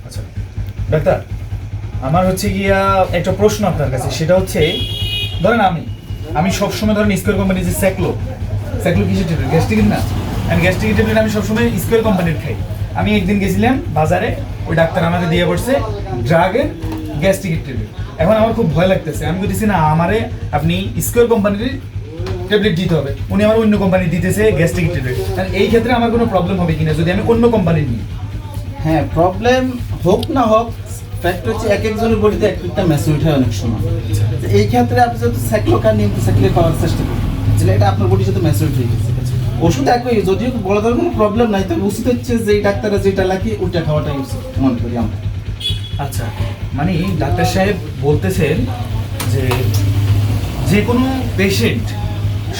আচ্ছা ডাক্তার, আমার হচ্ছে গিয়া একটা প্রশ্ন আপনার কাছে, সেটা হচ্ছে ধরেন আমি সবসময় ধরেন স্কোয়ার কোম্পানির যে স্যাকলো কিসের ট্যাবলেট, গ্যাস্ট্রিকের না, অ্যান্ড গ্যাস্ট্রিকের ট্যাবলেট আমি সবসময় স্কোয়ার কোম্পানির খাই। আমি একদিন গেছিলাম বাজারে, ওই ডাক্তার আমাকে দিয়ে পড়ছে ড্রাগের গ্যাস্ট্রিকের ট্যাবলেট। এখন আমার খুব ভয় লাগতেছে, আমি বলতেছি না আমারে আপনি স্কোয়ার কোম্পানির ট্যাবলেট দিতে হবে, উনি আমার অন্য কোম্পানি দিতেছে গ্যাস্ট্রিকের ট্যাবলেট। এই ক্ষেত্রে আমার কোনো প্রবলেম হবে কিনা যদি আমি অন্য কোম্পানির নিই? হ্যাঁ, প্রবলেম হোক না হোক, ফ্যাক্ট হচ্ছে এক একজনের বডিতে এক একটা ম্যাচুরিটি হয় অনেক সময়। তো এই ক্ষেত্রে আপনি যদি সাইক্লোকার নিয়ে সাইক্লিক পাওয়ার চেষ্টা করেন, যেটা এটা আপনার বডির সাথে ম্যাচুরিটি হয়ে গেছে। ওষুধ একই, যদিও বলা ধর কোনো প্রবলেম নাই, তবে উচিত হচ্ছে যে এই ডাক্তাররা যেটা লাগে ওটা খাওয়াটাই উচিত মনে করি আমরা। আচ্ছা, মানে ডাক্তার সাহেব বলতেছেন যে যে কোনো পেশেন্ট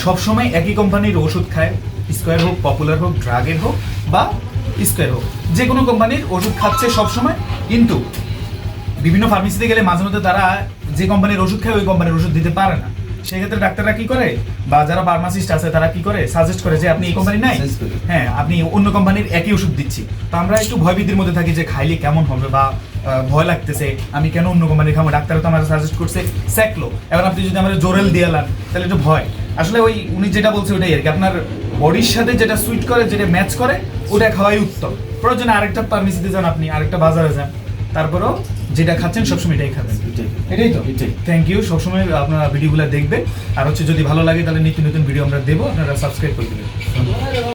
সবসময় একই কোম্পানির ওষুধ খায়, স্কোয়ার হোক, পপুলার হোক, ড্রাগের হোক বা স্কোয়ার হোক, যে কোনো কোম্পানির ওষুধ খাচ্ছে সবসময়। কিন্তু বিভিন্ন ফার্মেসিতে গেলে মাঝে মধ্যে তারা যে কোম্পানির ওষুধ খায় ওই কোম্পানির ওষুধ দিতে পারে না। সেক্ষেত্রে ডাক্তাররা কি করে, বা যারা ফার্মাসিস্ট আছে তারা কি করে, সাজেস্ট করে যে আপনি এই কোম্পানি নাই, হ্যাঁ আপনি অন্য কোম্পানির একই ওষুধ দিচ্ছি। তো আমরা একটু ভয়ভীতির মধ্যে থাকি যে খাইলে কেমন হবে, বা ভয় লাগতেছে আমি কেন অন্য কোম্পানির খাবো, ডাক্তার তো আমার সাজেস্ট করছে স্যাকলো, এবার আপনি যদি আমার জোরেল দিয়ে লান তাহলে একটু ভয়। আসলে ওই উনি যেটা বলছে ওটাই আর কি, আপনার বডির সাথে যেটা সুইট করে, যেটা ম্যাচ করে ওটা খাওয়াই উত্তম। প্রয়োজনে আরেকটা ফার্মেসিতে যান, আপনি আরেকটা বাজারে যান, তারপরেও যেটা খাচ্ছেন সবসময় এটাই খাবেন। এটাই তো, এটাই। Thank you. সবসময় আপনারা ভিডিওগুলো দেখবেন, আর হচ্ছে যদি ভালো লাগে তাহলে নিত্য নতুন ভিডিও আমরা দেবো, আপনারা সাবস্ক্রাইব করে দেবেন।